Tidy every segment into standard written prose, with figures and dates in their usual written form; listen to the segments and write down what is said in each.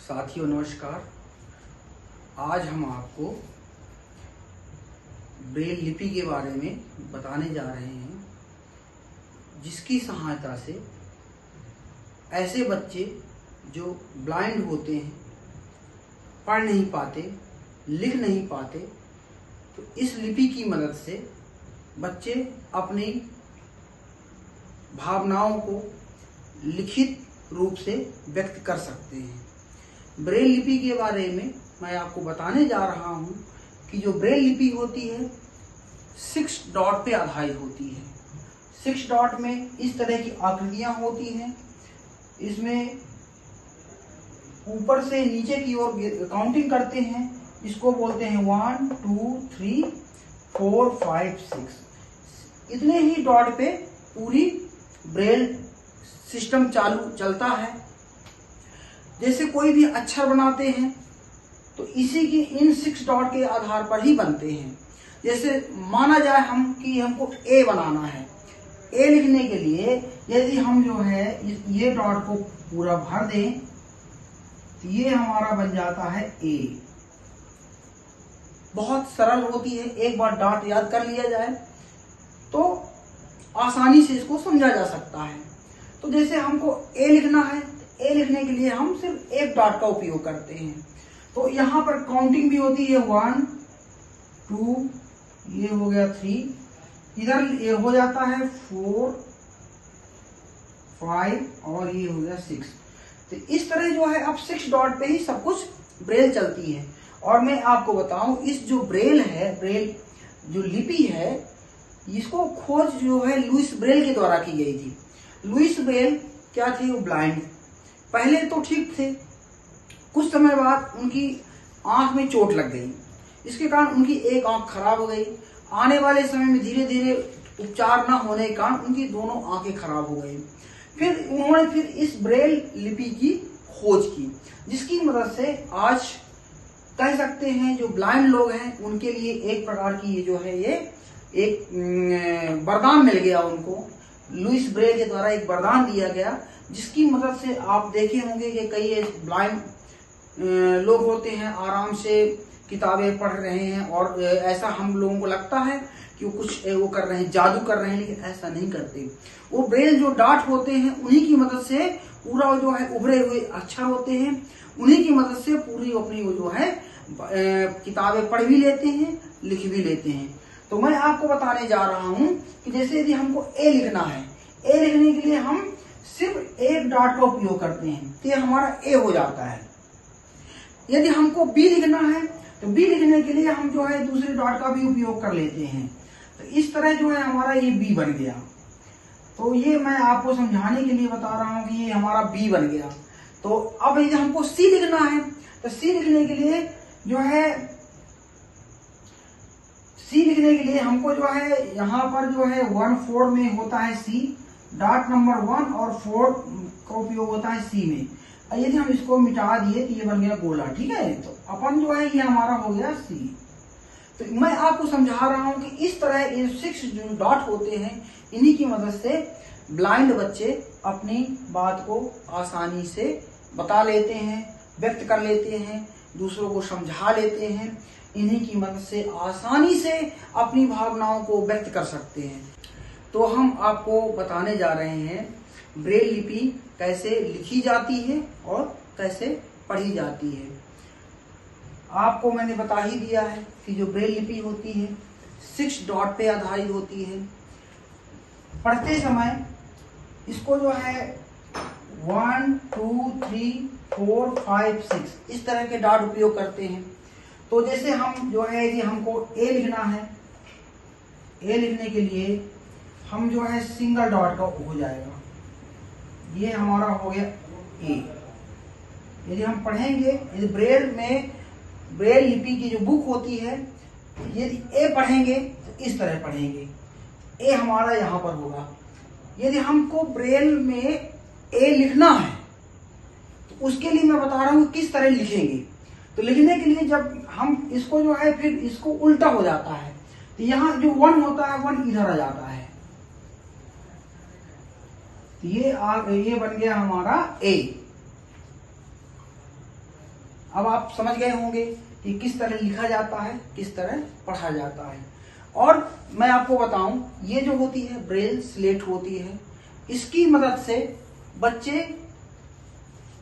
साथियों नमस्कार। आज हम आपको ब्रेल लिपि के बारे में बताने जा रहे हैं, जिसकी सहायता से ऐसे बच्चे जो ब्लाइंड होते हैं, पढ़ नहीं पाते, लिख नहीं पाते, तो इस लिपि की मदद से बच्चे अपनी भावनाओं को लिखित रूप से व्यक्त कर सकते हैं। ब्रेल लिपि के बारे में मैं आपको बताने जा रहा हूं कि जो ब्रेल लिपि होती है 6 डॉट पे आधारित होती है। 6 डॉट में इस तरह की आकृतियां होती हैं। इसमें ऊपर से नीचे की ओर काउंटिंग करते हैं, इसको बोलते हैं 1 2 3 4 5 6। इतने ही डॉट पे पूरी ब्रेल सिस्टम चलता है। जैसे कोई भी अक्षर बनाते हैं तो इसी की इन 6 डॉट के आधार पर ही बनते हैं। जैसे माना जाए हम कि हमको ए बनाना है। ए लिखने के लिए यदि हम जो है ये डॉट को पूरा भर दें तो ये हमारा बन जाता है ए। बहुत सरल होती है, एक बार डॉट याद कर लिया जाए तो आसानी से इसको समझा जा सकता है। तो जैसे हमको ए लिखना है, ए लिखने के लिए हम सिर्फ एक डॉट का उपयोग करते हैं। तो यहाँ पर काउंटिंग भी होती है 1 2, ये हो गया 3, इधर ये हो जाता है 4 5 और ये हो गया 6। तो इस तरह जो है अब 6 डॉट पे ही सब कुछ ब्रेल चलती है। और मैं आपको बताऊं, इस जो ब्रेल है, ब्रेल जो लिपि है, इसको खोज जो है लुईस ब्रेल के द्वारा की गई थी। लुईस ब्रेल क्या थे? वो ब्लाइंड। पहले तो ठीक थे, कुछ समय बाद उनकी आंख में चोट लग गई। इसके कारण उनकी एक आंख खराब हो गई। आने वाले समय में धीरे धीरे उपचार न होने के कारण उनकी दोनों आंखें खराब हो गई। फिर उन्होंने इस ब्रेल लिपि की खोज की, जिसकी मदद से आज कह सकते हैं जो ब्लाइंड लोग हैं उनके लिए एक प्रकार की ये जो है ये एक वरदान मिल गया उनको। लुईस ब्रेल के द्वारा एक वरदान दिया गया, जिसकी मदद से आप देखे होंगे कि कई ब्लाइंड लोग होते हैं आराम से किताबें पढ़ रहे हैं और ऐसा हम लोगों को लगता है कि वो कुछ वो कर रहे हैं, जादू कर रहे हैं, लेकिन ऐसा नहीं करते। वो ब्रेल जो डॉट होते हैं उन्हीं की मदद से पूरा जो है उभरे हुए अक्षर होते हैं, उन्हीं की मदद से पूरी अपनी वो जो है किताबें पढ़ भी लेते हैं, लिख भी लेते हैं। तो मैं आपको बताने जा रहा हूं कि जैसे यदि हमको ए लिखना है, ए लिखने के लिए हम सिर्फ एक डॉट का उपयोग करते हैं तो ये हमारा ए हो जाता है। यदि हमको बी लिखना है तो बी लिखने के लिए हम जो है दूसरे डॉट का भी उपयोग कर लेते हैं। तो इस तरह जो है हमारा ये बी बन गया। तो ये मैं आपको समझाने के लिए बता रहा हूं कि ये हमारा बी बन गया। तो अब यदि हमको सी लिखना है तो सी लिखने के लिए जो है सी लिखने के लिए हमको जो है यहाँ पर जो है 1 4 में होता है सी, डॉट नंबर 1 और 4 का उपयोग होता है सी में। यदि हम इसको मिटा दिए तो ये बन गया गोला, ठीक है। तो अपन जो है ये हमारा हो गया सी। तो मैं आपको समझा रहा हूं कि इस तरह ये 6 जो डॉट होते हैं, इन्हीं की मदद से ब्लाइंड बच्चे अपनी बात को आसानी से बता लेते हैं, व्यक्त कर लेते हैं, दूसरों को समझा लेते हैं। इन्हीं की मदद से आसानी से अपनी भावनाओं को व्यक्त कर सकते हैं। तो हम आपको बताने जा रहे हैं ब्रेल लिपि कैसे लिखी जाती है और कैसे पढ़ी जाती है। आपको मैंने बता ही दिया है कि जो ब्रेल लिपि होती है 6 डॉट पे आधारित होती है। पढ़ते समय इसको जो है 1 2 3 4 5 6 इस तरह के डॉट उपयोग करते हैं। तो जैसे हम जो है यदि हमको ए लिखना है, ए लिखने के लिए हम जो है सिंगल डॉट का हो जाएगा, ये हमारा हो गया ए। यदि हम पढ़ेंगे, यदि ब्रेल लिपि की जो बुक होती है, यदि ए पढ़ेंगे तो इस तरह पढ़ेंगे, ए हमारा यहाँ पर होगा। यदि हमको ब्रेल में ए लिखना है तो उसके लिए मैं बता रहा हूँ किस तरह लिखेंगे। तो लिखने के लिए जब हम इसको जो है फिर इसको उल्टा हो जाता है, तो यहाँ जो 1 होता है 1 इधर आ जाता है। ये बन गया हमारा ए। अब आप समझ गए होंगे कि किस तरह लिखा जाता है, किस तरह पढ़ा जाता है। और मैं आपको बताऊं, ये जो होती है ब्रेल स्लेट होती है, इसकी मदद से बच्चे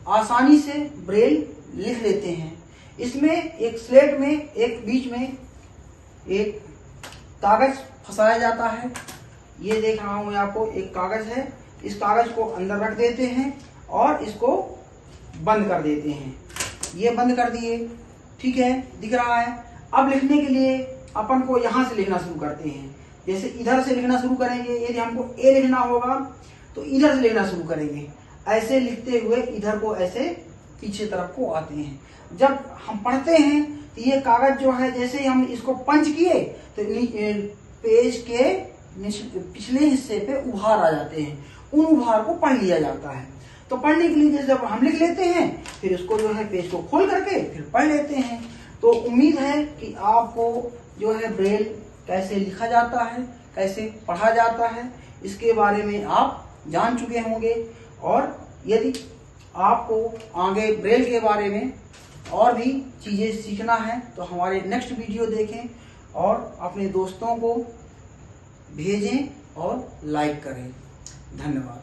आसानी से ब्रेल लिख लेते हैं। इसमें एक स्लेट में एक बीच में एक कागज फंसाया जाता है। ये देख रहा हूं मैं आपको, एक कागज है। इस कागज को अंदर रख देते हैं और इसको बंद कर देते हैं। ये बंद कर दिए, ठीक है, दिख रहा है। अब लिखने के लिए अपन को यहां से लिखना शुरू करते हैं। जैसे इधर से लिखना शुरू करेंगे, यदि हमको ए लिखना होगा तो इधर से लिखना शुरू करेंगे। ऐसे लिखते हुए इधर को ऐसे पीछे तरफ को आते हैं। जब हम पढ़ते हैं तो ये कागज जो है, जैसे ही हम इसको पंच किए तो पेज के पिछले हिस्से पे उभार आ जाते हैं। उन उभार को पढ़ लिया जाता है। तो पढ़ने के लिए जब हम लिख लेते हैं, फिर इसको जो है पेज को खोल करके फिर पढ़ लेते हैं। तो उम्मीद है कि आपको जो है ब्रेल कैसे लिखा जाता है, कैसे पढ़ा जाता है, इसके बारे में आप जान चुके होंगे। और यदि आपको आगे ब्रेल के बारे में और भी चीजें सीखना है तो हमारे नेक्स्ट वीडियो देखें और अपने दोस्तों को भेजें और लाइक करें। धन्यवाद।